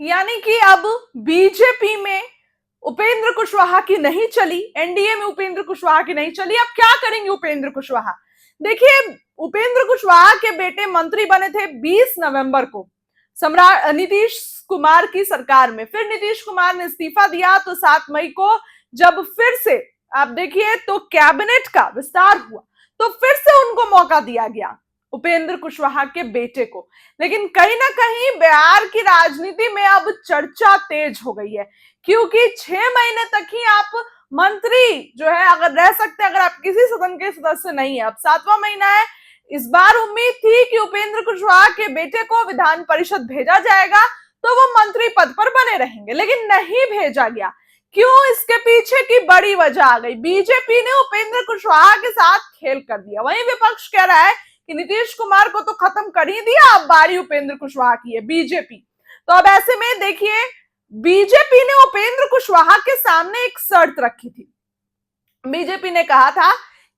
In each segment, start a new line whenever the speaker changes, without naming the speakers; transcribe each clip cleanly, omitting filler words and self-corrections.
यानी कि अब बीजेपी में उपेंद्र कुशवाहा की नहीं चली, एनडीए में उपेंद्र कुशवाहा की नहीं चली। अब क्या करेंगे उपेंद्र कुशवाहा? देखिए, उपेंद्र कुशवाहा के बेटे मंत्री बने थे 20 नवंबर को सम्राट नीतीश कुमार की सरकार में। फिर नीतीश कुमार ने इस्तीफा दिया तो 7 मई को जब फिर से आप देखिए तो कैबिनेट का विस्तार हुआ तो फिर से उनको मौका दिया गया, उपेंद्र कुशवाहा के बेटे को। लेकिन कहीं ना कहीं बिहार की राजनीति में अब चर्चा तेज हो गई है, क्योंकि 6 महीने तक ही आप मंत्री जो है अगर रह सकते हैं, अगर आप किसी सदन के सदस्य नहीं है। अब 7वां महीना है। इस बार उम्मीद थी कि उपेंद्र कुशवाहा के बेटे को विधान परिषद भेजा जाएगा तो वो मंत्री पद पर बने रहेंगे, लेकिन नहीं भेजा गया। क्यों? इसके पीछे की बड़ी वजह आ गई, बीजेपी ने उपेंद्र कुशवाहा के साथ खेल कर दिया। वहीं विपक्ष कह रहा है कि नीतीश कुमार को तो खत्म कर ही दिया, अब बारी उपेंद्र कुशवाहा की है, बीजेपी। तो अब ऐसे में देखिए, बीजेपी ने उपेंद्र कुशवाहा के सामने एक शर्त रखी थी। बीजेपी ने कहा था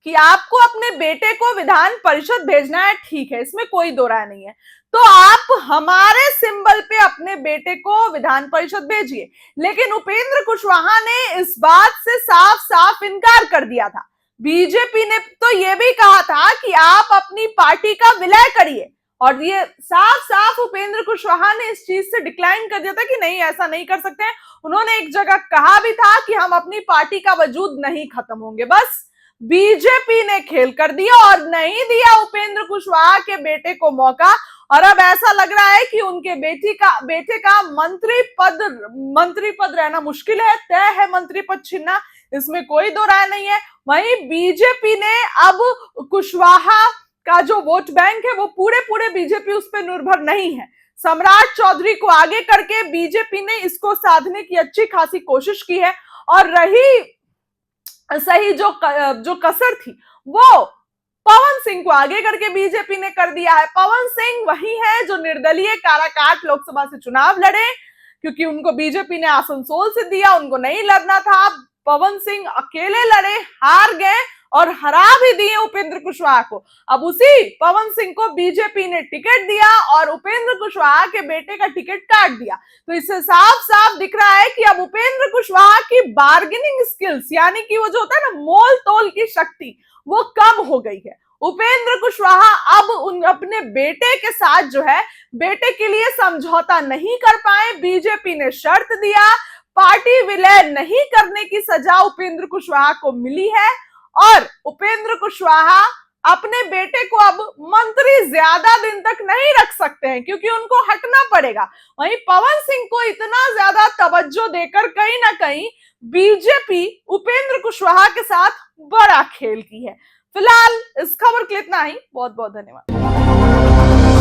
कि आपको अपने बेटे को विधान परिषद भेजना है, ठीक है, इसमें कोई दो राय नहीं है, तो आप हमारे सिंबल पे अपने बेटे को विधान परिषद भेजिए। लेकिन उपेंद्र कुशवाहा ने इस बात से साफ साफ इनकार कर दिया था। बीजेपी ने तो यह भी कहा था कि आप अपनी पार्टी का विलय करिए, और ये साफ साफ उपेंद्र कुशवाहा ने इस चीज से डिक्लाइन कर दिया था कि नहीं, ऐसा नहीं कर सकते हैं। उन्होंने एक जगह कहा भी था कि हम अपनी पार्टी का वजूद नहीं खत्म होंगे। बस बीजेपी ने खेल कर दिया और नहीं दिया उपेंद्र कुशवाहा के बेटे को मौका। और अब ऐसा लग रहा है कि उनके बेटे का मंत्री पद रहना मुश्किल है, तय है मंत्री पद छीनना, इसमें कोई दो राय नहीं है। वहीं बीजेपी ने अब कुशवाहा का जो वोट बैंक है वो पूरे बीजेपी उस पर निर्भर नहीं है। सम्राट चौधरी को आगे करके बीजेपी ने इसको साधने की अच्छी खासी कोशिश की है, और रही सही जो कसर थी वो पवन सिंह को आगे करके बीजेपी ने कर दिया है। पवन सिंह वही है जो निर्दलीय काराकाट लोकसभा से चुनाव लड़े, क्योंकि उनको बीजेपी ने आसनसोल से दिया, उनको नहीं लड़ना था। पवन सिंह अकेले लड़े, हार गए और हरा भी दिए उपेंद्र कुशवाहा को। अब उसी पवन सिंह को बीजेपी ने टिकट दिया और उपेंद्र कुशवाहा के बेटे का टिकट काट दिया। तो इससे साफ साफ दिख रहा है कि अब उपेंद्र कुशवाहा की बार्गेनिंग स्किल्स, यानी कि वो जो होता है ना मोल तोल की शक्ति, वो कम हो गई है। उपेंद्र कुशवाहा अब अपने बेटे के साथ जो है, बेटे के लिए समझौता नहीं कर पाए। बीजेपी ने शर्त दिया, पार्टी विलय नहीं करने की सजा उपेंद्र कुशवाहा को मिली है, और उपेंद्र कुशवाहा अपने बेटे को अब मंत्री ज्यादा दिन तक नहीं रख सकते हैं, क्योंकि उनको हटना पड़ेगा। वहीं पवन सिंह को इतना ज्यादा तवज्जो देकर कहीं ना कहीं बीजेपी उपेंद्र कुशवाहा के साथ बड़ा खेल की है। फिलहाल इस खबर के लिए इतना ही। बहुत बहुत धन्यवाद।